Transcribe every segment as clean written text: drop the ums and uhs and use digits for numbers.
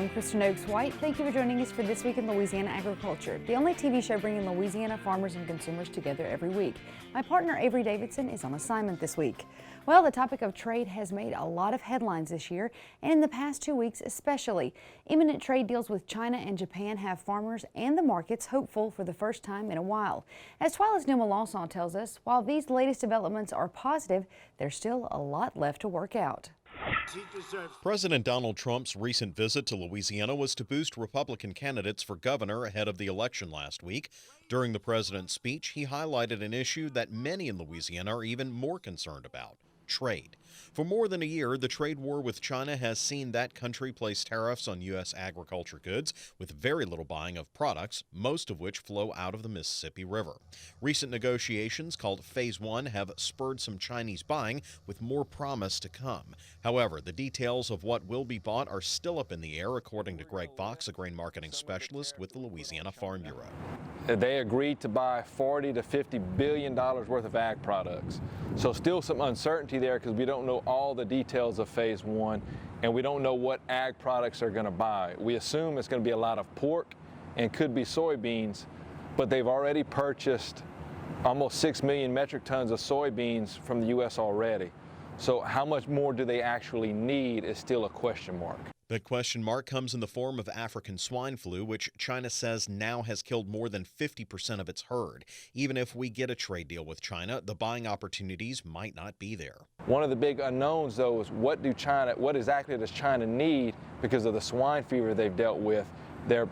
I'm Kristen Oakes-White. Thank you for joining us for This Week in Louisiana Agriculture, the only TV show bringing Louisiana farmers and consumers together every week. My partner Avery Davidson is on assignment this week. Well, the topic of trade has made a lot of headlines this year, and in the past 2 weeks especially. Imminent trade deals with China and Japan have farmers and the markets hopeful for the first time in a while. As TWILA's Nilma Lawson tells us, while these latest developments are positive, there's still a lot left to work out. President Donald Trump's recent visit to Louisiana was to boost Republican candidates for governor ahead of the election last week. During the president's speech, he highlighted an issue that many in Louisiana are even more concerned about: trade. For more than a year, the trade war with China has seen that country place tariffs on U.S. agriculture goods with very little buying of products, most of which flow out of the Mississippi River. Recent negotiations, called Phase 1, have spurred some Chinese buying, with more promise to come. However, the details of what will be bought are still up in the air, according to Greg Fox, a grain marketing specialist with the Louisiana Farm Bureau. They agreed to buy $40 to $50 billion worth of ag products. So still some uncertainty there because we don't know all the details of Phase 1 and we don't know what ag products they're going to buy. We assume it's going to be a lot of pork and could be soybeans, but they've already purchased almost 6 million metric tons of soybeans from the U.S. already. So how much more do they actually need is still a question mark. The question mark comes in the form of African swine flu, which China says now has killed more than 50% of its herd. Even if we get a trade deal with China, the buying opportunities might not be there. One of the big unknowns, though, is what exactly does China need because of the swine fever they've dealt with? The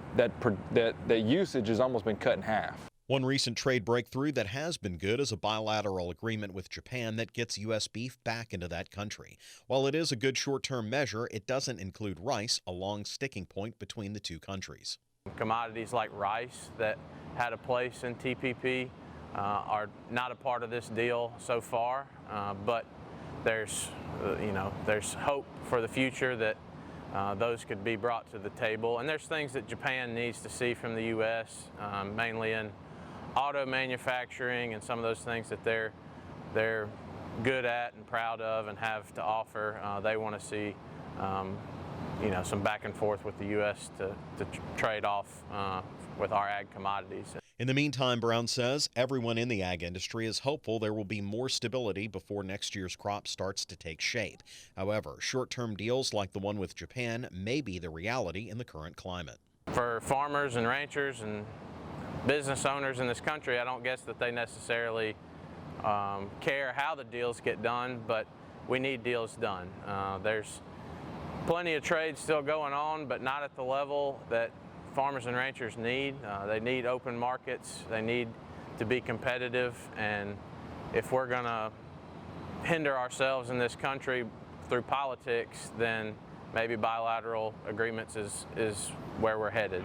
usage has almost been cut in half. One recent trade breakthrough that has been good is a bilateral agreement with Japan that gets U.S. beef back into that country. While it is a good short-term measure, it doesn't include rice, a long sticking point between the two countries. Commodities like rice that had a place in TPP are not a part of this deal so far, but there's hope for the future that those could be brought to the table. And there's things that Japan needs to see from the U.S., mainly in auto manufacturing and some of those things that they're good at and proud of and have to offer. They want to see some back and forth with the U.S. to trade off with our ag commodities. In the meantime, Brown says everyone in the ag industry is hopeful there will be more stability before next year's crop starts to take shape. However, short-term deals like the one with Japan may be the reality in the current climate. For farmers and ranchers and business owners in this country, I don't guess that they necessarily care how the deals get done, but we need deals done. There's plenty of trade still going on, but not at the level that farmers and ranchers need. They need open markets, they need to be competitive, and if we're going to hinder ourselves in this country through politics, then maybe bilateral agreements is where we're headed.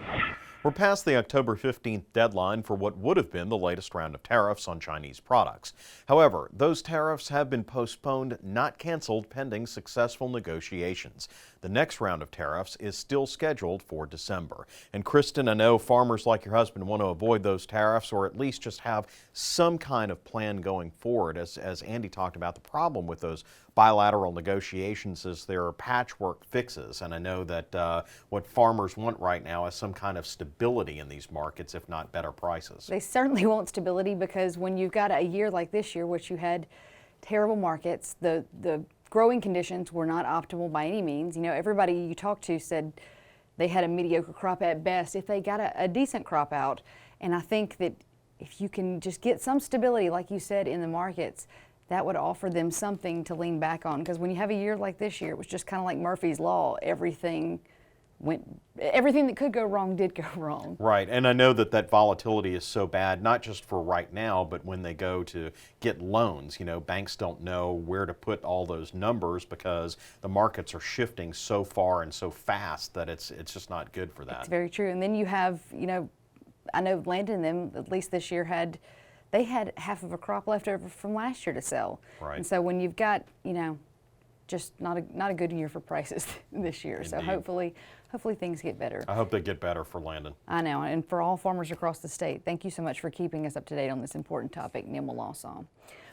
We're past the October 15th deadline for what would have been the latest round of tariffs on Chinese products. However, those tariffs have been postponed, not canceled, pending successful negotiations. The next round of tariffs is still scheduled for December. And Kristen, I know farmers like your husband want to avoid those tariffs, or at least just have some kind of plan going forward. As Andy talked about, the problem with those bilateral negotiations is there are patchwork fixes, and I know that what farmers want right now is some kind of stability in these markets, if not better prices. They certainly want stability, because when you've got a year like this year, which you had terrible markets, the growing conditions were not optimal by any means. You know, everybody you talked to said they had a mediocre crop at best if they got a decent crop out. And I think that if you can just get some stability, like you said, in the markets, that would offer them something to lean back on. Because when you have a year like this year, it was just kind of like Murphy's Law. Everything that could go wrong did go wrong. Right, and I know that volatility is so bad, not just for right now, but when they go to get loans. You know, banks don't know where to put all those numbers because the markets are shifting so far and so fast that it's just not good for that. It's very true. And then you have, I know Landon and them, at least this year, had half of a crop left over from last year to sell. Right. And so when you've got, just not a good year for prices this year. Indeed. So hopefully things get better. I hope they get better for Landon. I know, and for all farmers across the state, thank you so much for keeping us up to date on this important topic, Nilma Lawson.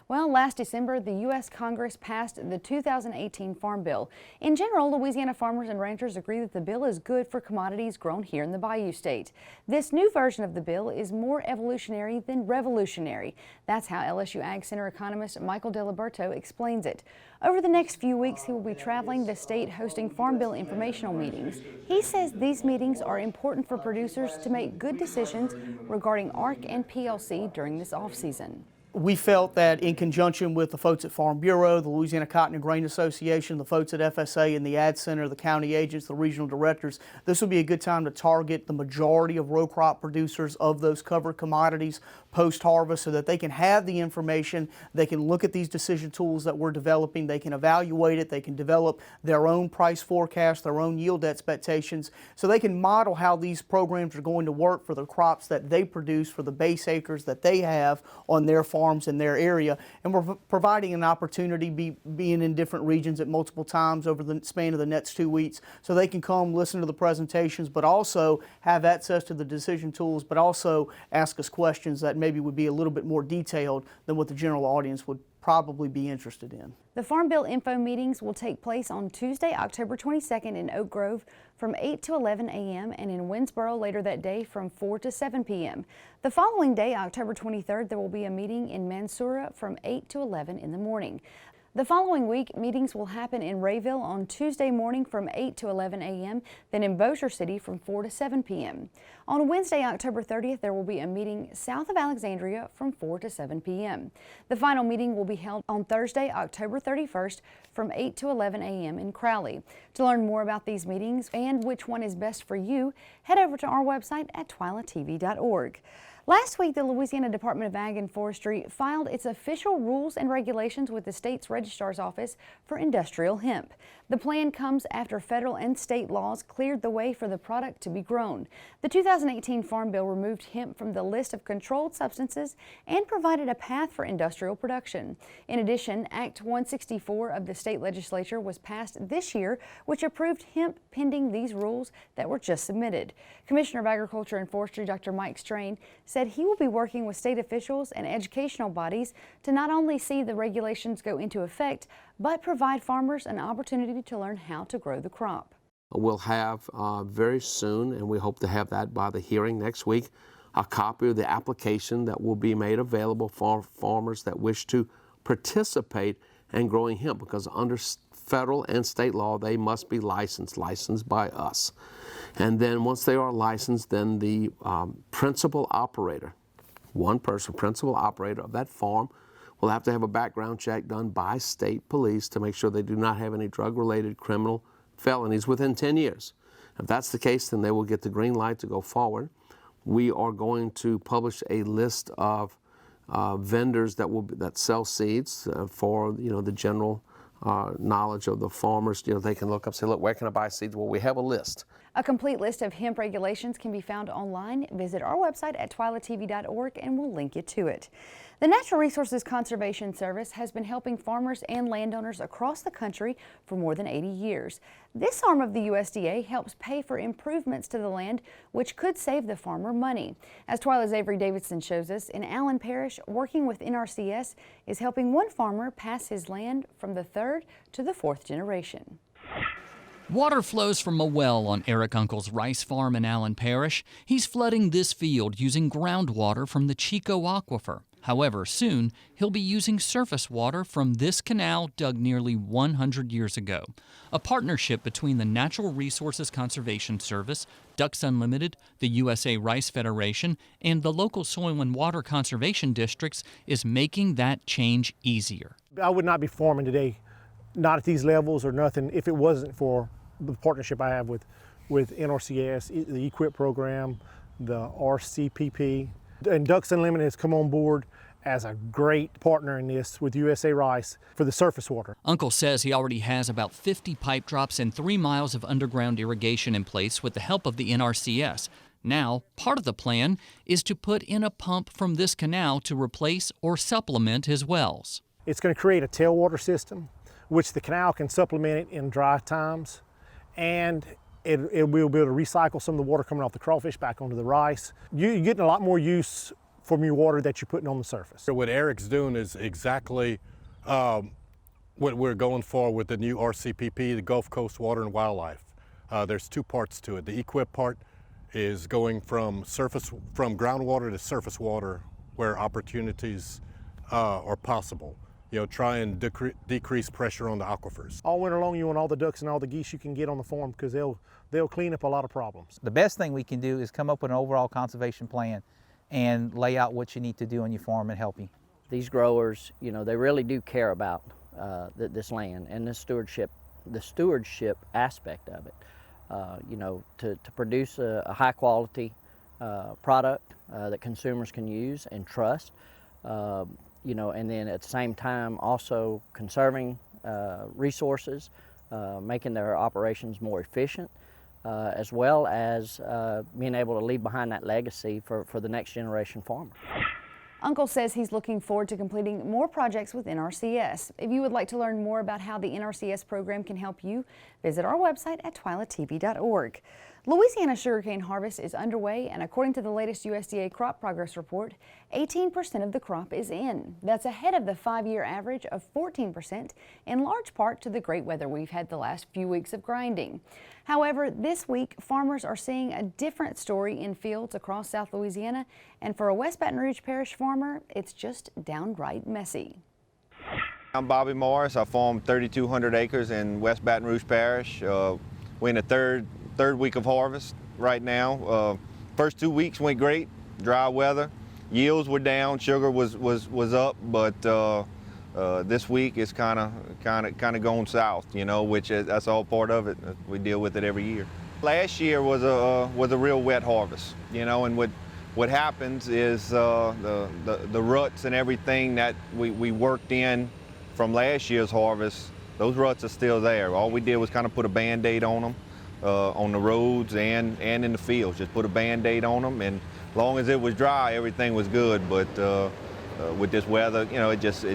Well, last December, the U.S. Congress passed the 2018 Farm Bill. In general, Louisiana farmers and ranchers agree that the bill is good for commodities grown here in the Bayou State. This new version of the bill is more evolutionary than revolutionary. That's how LSU Ag Center economist Michael Diliberto explains it. Over the next few weeks, he will be traveling the state hosting Farm Bill informational meetings. He says these meetings are important for producers to make good decisions regarding ARC and PLC during this off-season. We felt that in conjunction with the folks at Farm Bureau, the Louisiana Cotton and Grain Association, the folks at FSA and the Ad Center, the county agents, the regional directors, this would be a good time to target the majority of row crop producers of those covered commodities post-harvest so that they can have the information, they can look at these decision tools that we're developing, they can evaluate it, they can develop their own price forecast, their own yield expectations, so they can model how these programs are going to work for the crops that they produce, for the base acres that they have on their farms in their area. And we're providing an opportunity, being in different regions at multiple times over the span of the next 2 weeks, so they can come listen to the presentations, but also have access to the decision tools, but also ask us questions that maybe would be a little bit more detailed than what the general audience would probably be interested in. The Farm Bill info meetings will take place on Tuesday, October 22nd in Oak Grove from 8 to 11 a.m. and in Winsboro later that day from 4 to 7 p.m. The following day, October 23rd, there will be a meeting in Mansoura from 8 to 11 in the morning. The following week, meetings will happen in Rayville on Tuesday morning from 8 to 11 a.m., then in Bossier City from 4 to 7 p.m. On Wednesday, October 30th, there will be a meeting south of Alexandria from 4 to 7 p.m. The final meeting will be held on Thursday, October 31st from 8 to 11 a.m. in Crowley. To learn more about these meetings and which one is best for you, head over to our website at twilatv.org. Last week, the Louisiana Department of Ag and Forestry filed its official rules and regulations with the state's registrar's office for industrial hemp. The plan comes after federal and state laws cleared the way for the product to be grown. The 2018 Farm Bill removed hemp from the list of controlled substances and provided a path for industrial production. In addition, Act 164 of the state legislature was passed this year, which approved hemp pending these rules that were just submitted. Commissioner of Agriculture and Forestry Dr. Mike Strain said he will be working with state officials and educational bodies to not only see the regulations go into effect, but provide farmers an opportunity to learn how to grow the crop. We'll have very soon, and we hope to have that by the hearing next week, a copy of the application that will be made available for farmers that wish to participate in growing hemp, because under federal and state law, they must be licensed by us. And then once they are licensed, then the principal operator, one person, principal operator of that farm, will have to have a background check done by state police to make sure they do not have any drug-related criminal felonies within 10 years. If that's the case, then they will get the green light to go forward. We are going to publish a list of vendors that sell seeds for the general knowledge of the farmers. They can look up, say, look, where can I buy seeds? Well, we have a list. A complete list of hemp regulations can be found online. Visit our website at twilatv.org and we'll link you to it. The Natural Resources Conservation Service has been helping farmers and landowners across the country for more than 80 years. This arm of the USDA helps pay for improvements to the land, which could save the farmer money. As TWILA's Avery Davidson shows us, in Allen Parish, working with NRCS is helping one farmer pass his land from the third to the fourth generation. Water flows from a well on Eric Uncle's rice farm in Allen Parish. He's flooding this field using groundwater from the Chico Aquifer. However, soon he'll be using surface water from this canal dug nearly 100 years ago. A partnership between the Natural Resources Conservation Service, Ducks Unlimited, the USA Rice Federation, and the local soil and water conservation districts is making that change easier. I would not be farming today, not at these levels or nothing, if it wasn't for the partnership I have with NRCS, the EQIP program, the RCPP. And Ducks Unlimited has come on board as a great partner in this with USA Rice for the surface water. Uncle says he already has about 50 pipe drops and 3 miles of underground irrigation in place with the help of the NRCS. Now, part of the plan is to put in a pump from this canal to replace or supplement his wells. It's going to create a tailwater system, which the canal can supplement it in dry times, and it will be able to recycle some of the water coming off the crawfish back onto the rice. You're getting a lot more use from your water that you're putting on the surface. What Eric's doing is exactly what we're going for with the new RCPP, the Gulf Coast Water and Wildlife. There's two parts to it. The equip part is going from groundwater to surface water where opportunities are possible. You know, try and decrease pressure on the aquifers. All winter long, you want all the ducks and all the geese you can get on the farm because they'll clean up a lot of problems. The best thing we can do is come up with an overall conservation plan and lay out what you need to do on your farm and help you. These growers, you know, they really do care about this land and the stewardship aspect of it. You know, to produce a high quality product that consumers can use and trust. You know, and then at the same time also conserving resources, making their operations more efficient, as well as being able to leave behind that legacy for the next generation farmer. Uncle says he's looking forward to completing more projects with NRCS. If you would like to learn more about how the NRCS program can help you, visit our website at twilatv.org. Louisiana sugarcane harvest is underway, and according to the latest USDA crop progress report, 18% of the crop is in. That's ahead of the 5-year average of 14%, in large part to the great weather we've had the last few weeks of grinding. However, this week, farmers are seeing a different story in fields across South Louisiana, and for a West Baton Rouge Parish farmer, it's just downright messy. I'm Bobby Morris. I farm 3,200 acres in West Baton Rouge Parish. We're in the third week of harvest right now. First 2 weeks went great, dry weather. Yields were down, sugar was up, but this week is kind of going south, you know, which that's all part of it. We deal with it every year. Last year was a real wet harvest, you know, and what happens is the ruts and everything that we worked in from last year's harvest, those ruts are still there. All we did was kind of put a Band-Aid on them. On the roads and in the fields, just put a Band-Aid on them, and as long as it was dry, everything was good. But with this weather, you know, it just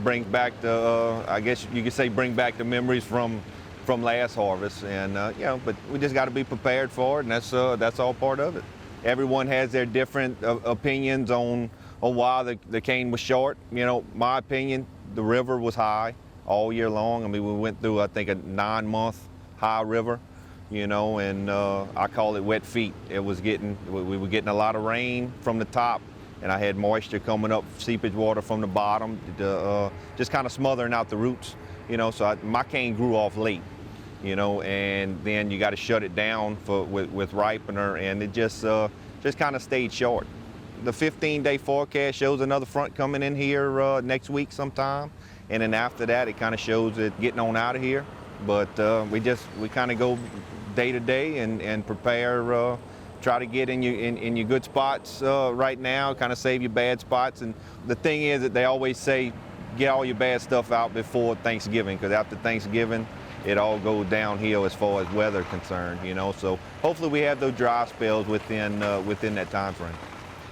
brings back the I guess you could say bring back the memories from last harvest, and you know, but we just got to be prepared for it, and that's all part of it. Everyone has their different opinions on why the cane was short. You know, my opinion, the river was high all year long. I mean, we went through, I think, a 9-month high river. You know, and I call it wet feet. We were getting a lot of rain from the top, and I had moisture coming up, seepage water from the bottom, just kind of smothering out the roots. You know, so my cane grew off late. You know, and then you got to shut it down with ripener, and it just kind of stayed short. The 15-day forecast shows another front coming in here next week sometime, and then after that, it kind of shows it getting on out of here. But we kind of go day to day and prepare, try to get in your good spots right now, kind of save your bad spots. And the thing is that they always say, get all your bad stuff out before Thanksgiving, because after Thanksgiving, it all goes downhill as far as weather concerned, you know. So hopefully we have those dry spells within that time frame.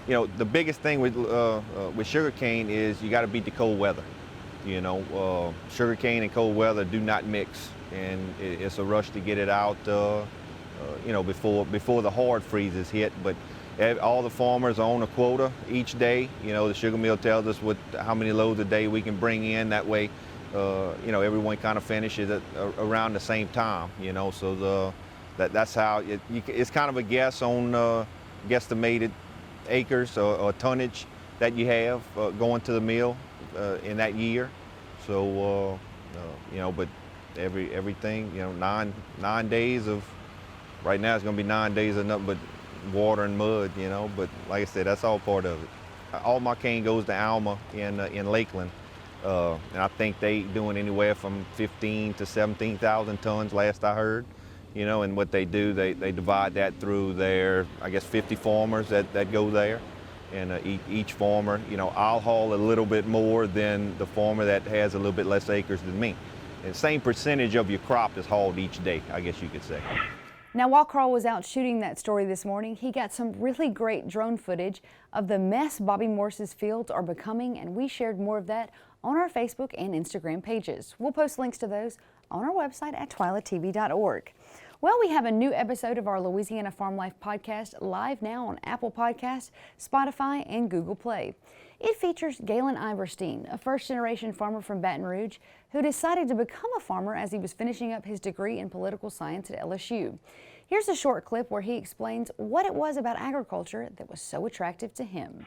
You know, the biggest thing with sugarcane is you got to beat the cold weather. You know, sugarcane and cold weather do not mix, and it's a rush to get it out, you know, before the hard freezes hit. But all the farmers own a quota each day. You know, the sugar mill tells us how many loads a day we can bring in. That way, you know, everyone kind of finishes around the same time. You know, so that's how it's kind of a guess on guesstimated acres or tonnage that you have going to the mill in that year. So you know, but everything, you know, nine days of, right now it's going to be 9 days of nothing but water and mud, you know. But like I said, that's all part of it. All my cane goes to Alma in Lakeland, and I think they doing anywhere from 15 to 17,000 tons last I heard. You know, and what they do, they divide that through their, I guess, 50 farmers that go there. And each farmer, you know, I'll haul a little bit more than the farmer that has a little bit less acres than me. And the same percentage of your crop is hauled each day, I guess you could say. Now, while Carl was out shooting that story this morning, he got some really great drone footage of the mess Bobby Morris's fields are becoming, and we shared more of that on our Facebook and Instagram pages. We'll post links to those on our website at twilatv.org. Well, we have a new episode of our Louisiana Farm Life podcast live now on Apple Podcasts, Spotify, and Google Play. It features Galen Iverstein, a first-generation farmer from Baton Rouge who decided to become a farmer as he was finishing up his degree in political science at LSU. Here's a short clip where he explains what it was about agriculture that was so attractive to him.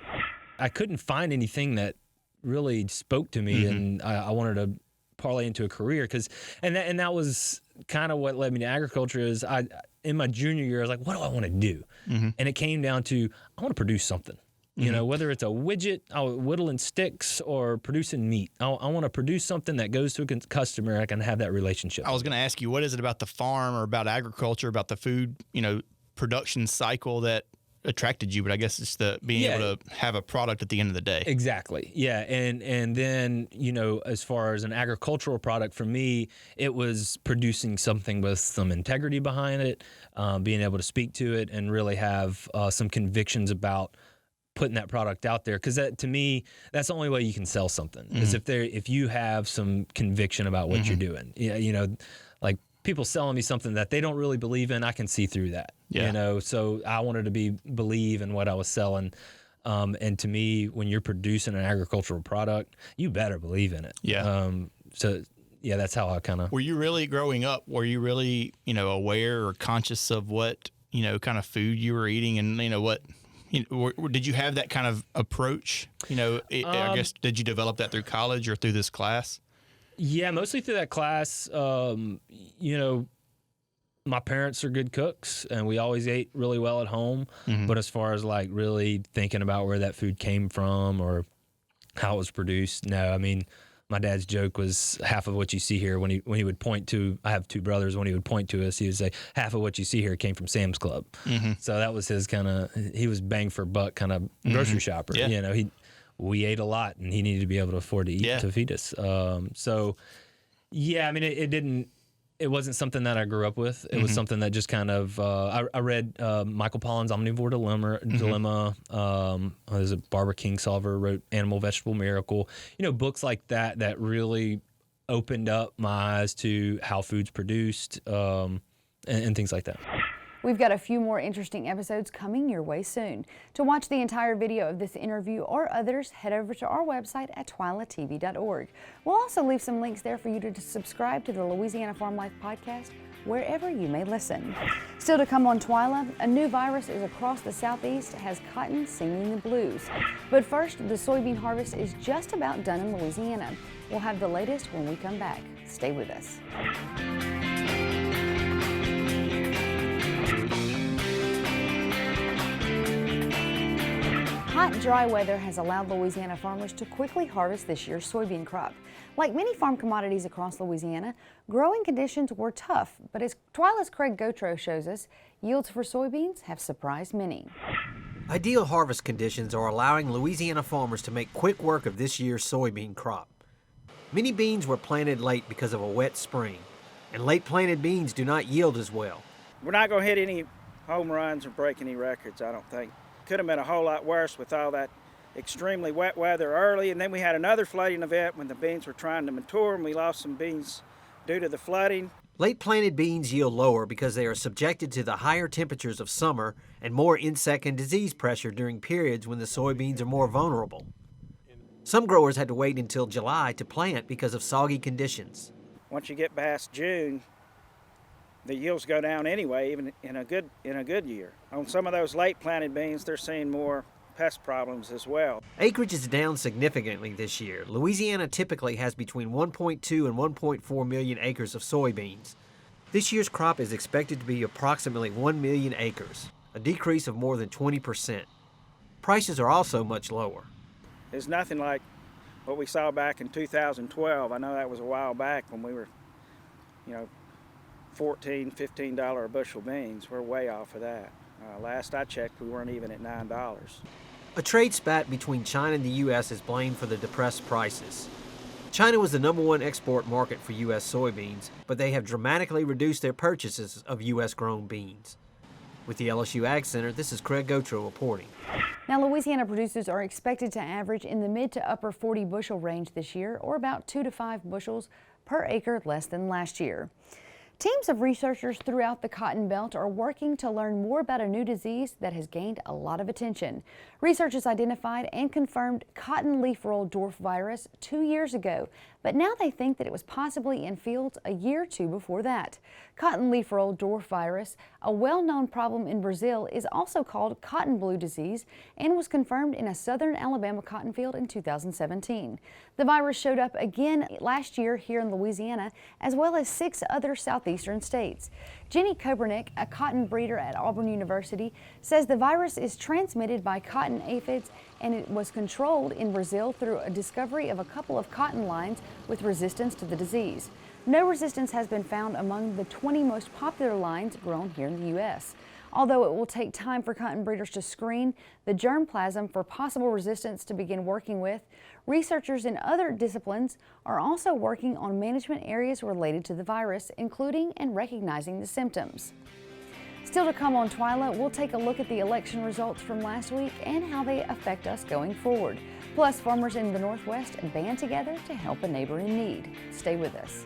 I couldn't find anything that really spoke to me, and I wanted to parlay into a career and that was kind of what led me to agriculture. Is in my junior year I was like, what do I want to do? And it came down to, I want to produce something. You know, whether it's a widget, whittling sticks, or producing meat. I want to produce something that goes to a customer. I can have that relationship. I was going to ask you, what is it about the farm or about agriculture, about the food, production cycle that attracted you? But I guess it's the being able to have a product at the end of the day. Exactly. Yeah. And then, as far as an agricultural product, for me, it was producing something with some integrity behind it, being able to speak to it and really have some convictions about putting that product out there, because to me, that's the only way you can sell something is if you have some conviction about what you're doing. Like people selling me something that they don't really believe in, I can see through that. So I wanted to believe in what I was selling. And to me, when you're producing an agricultural product, you better believe in it. That's how I kind of. Were you really growing up? Were you really aware or conscious of what kind of food you were eating, and what? Did you have that kind of approach? I guess, did you develop that through college or through this class? Yeah, mostly through that class. My parents are good cooks, and we always ate really well at home. But as far as like really thinking about where that food came from or how it was produced, no. I mean, my dad's joke was half of what you see here when he would point to, I have two brothers, when he would point to us, he would say, half of what you see here came from Sam's Club. So that was his kind of, he was bang for buck kind of grocery shopper. We ate a lot, and he needed to be able to afford to eat to feed us. It wasn't something that I grew up with. It was something that just kind of, I read Michael Pollan's Omnivore Dilemma. There's a Barbara Kingsolver wrote Animal Vegetable Miracle. Books like that really opened up my eyes to how food's produced and things like that. We've got a few more interesting episodes coming your way soon. To watch the entire video of this interview or others, head over to our website at twilatv.org. We'll also leave some links there for you to subscribe to the Louisiana Farm Life podcast wherever you may listen. Still to come on TWILA, a new virus is across the southeast, has cotton singing the blues. But first, the soybean harvest is just about done in Louisiana. We'll have the latest when we come back. Stay with us. Hot, dry weather has allowed Louisiana farmers to quickly harvest this year's soybean crop. Like many farm commodities across Louisiana, growing conditions were tough, but as TWILA's Craig Gautreaux shows us, yields for soybeans have surprised many. Ideal harvest conditions are allowing Louisiana farmers to make quick work of this year's soybean crop. Many beans were planted late because of a wet spring, and late planted beans do not yield as well. We're not going to hit any home runs or break any records, I don't think. Could have been a whole lot worse with all that extremely wet weather early, and then we had another flooding event when the beans were trying to mature, and we lost some beans due to the flooding. Late planted beans yield lower because they are subjected to the higher temperatures of summer and more insect and disease pressure during periods when the soybeans are more vulnerable. Some growers had to wait until July to plant because of soggy conditions. Once you get past June, the yields go down anyway, even in a good year. On some of those late planted beans, they're seeing more pest problems as well. Acreage is down significantly this year. Louisiana typically has between 1.2 and 1.4 million acres of soybeans. This year's crop is expected to be approximately 1 million acres, a decrease of more than 20%. Prices are also much lower. There's nothing like what we saw back in 2012. I know that was a while back when we were, $14, $15 a bushel beans. We're way off of that. Last I checked, we weren't even at $9. A trade spat between China and the U.S. is blamed for the depressed prices. China was the #1 export market for U.S. soybeans, but they have dramatically reduced their purchases of U.S.-grown beans. With the LSU Ag Center, this is Craig Gautreaux reporting. Now, Louisiana producers are expected to average in the mid to upper 40 bushel range this year, or about 2 to 5 bushels per acre less than last year. Teams of researchers throughout the Cotton Belt are working to learn more about a new disease that has gained a lot of attention. Researchers identified and confirmed cotton leaf roll dwarf virus 2 years ago, but now they think that it was possibly in fields a year or two before that. Cotton leaf roll dwarf virus, a well-known problem in Brazil, is also called cotton blue disease and was confirmed in a southern Alabama cotton field in 2017. The virus showed up again last year here in Louisiana, as well as 6 other southeastern states. Jenny Kobernick, a cotton breeder at Auburn University, says the virus is transmitted by cotton aphids and it was controlled in Brazil through a discovery of a couple of cotton lines with resistance to the disease. No resistance has been found among the 20 most popular lines grown here in the U.S. Although it will take time for cotton breeders to screen the germplasm for possible resistance to begin working with, researchers in other disciplines are also working on management areas related to the virus, including and recognizing the symptoms. Still to come on TWILA, we'll take a look at the election results from last week and how they affect us going forward. Plus, farmers in the Northwest band together to help a neighbor in need. Stay with us.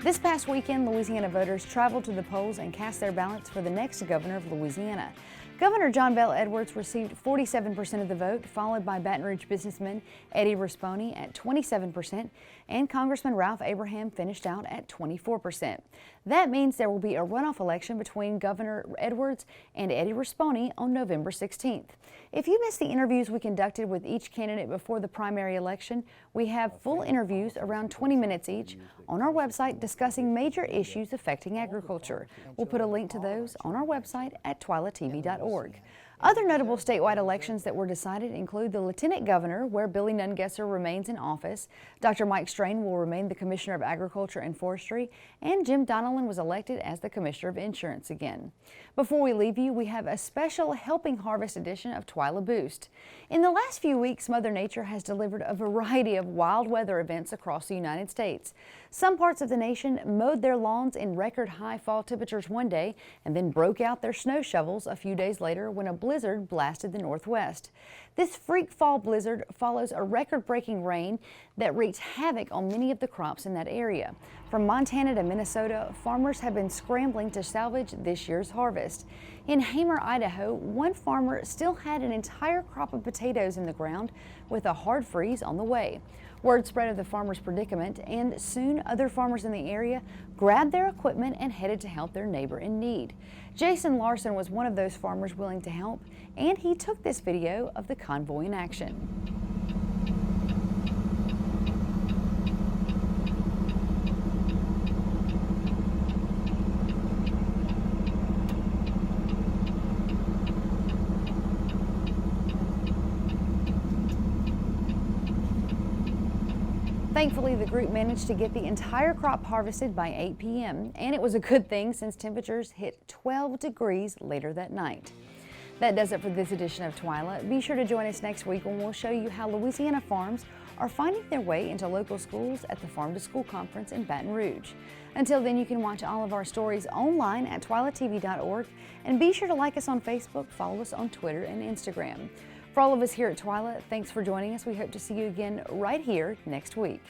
This past weekend, Louisiana voters traveled to the polls and cast their ballots for the next governor of Louisiana. Governor John Bel Edwards received 47% of the vote, followed by Baton Rouge businessman Eddie Rispone at 27%, and Congressman Ralph Abraham finished out at 24%. That means there will be a runoff election between Governor Edwards and Eddie Rispone on November 16th. If you missed the interviews we conducted with each candidate before the primary election, we have full interviews around 20 minutes each on our website discussing major issues affecting agriculture. We'll put a link to those on our website at twilatv.org. Other notable statewide elections that were decided include the Lieutenant Governor, where Billy Nungesser remains in office. Dr. Mike Strain will remain the Commissioner of Agriculture and Forestry, and Jim Donnellan was elected as the Commissioner of Insurance again. Before we leave you, we have a special Helping Harvest edition of TWILA Boost. In the last few weeks, Mother Nature has delivered a variety of wild weather events across the United States. Some parts of the nation mowed their lawns in record high fall temperatures one day and then broke out their snow shovels a few days later when a blizzard blasted the Northwest. This freak fall blizzard follows a record-breaking rain that wreaked havoc on many of the crops in that area. From Montana to Minnesota, farmers have been scrambling to salvage this year's harvest. In Hamer, Idaho, one farmer still had an entire crop of potatoes in the ground with a hard freeze on the way. Word spread of the farmer's predicament, and soon other farmers in the area grabbed their equipment and headed to help their neighbor in need. Jason Larson was one of those farmers willing to help, and he took this video of the convoy in action. Thankfully, the group managed to get the entire crop harvested by 8 p.m., and it was a good thing since temperatures hit 12 degrees later that night. That does it for this edition of TWILA. Be sure to join us next week when we'll show you how Louisiana farms are finding their way into local schools at the Farm to School Conference in Baton Rouge. Until then, you can watch all of our stories online at twilatv.org, and be sure to like us on Facebook, follow us on Twitter and Instagram. For all of us here at TWILA, thanks for joining us. We hope to see you again right here next week.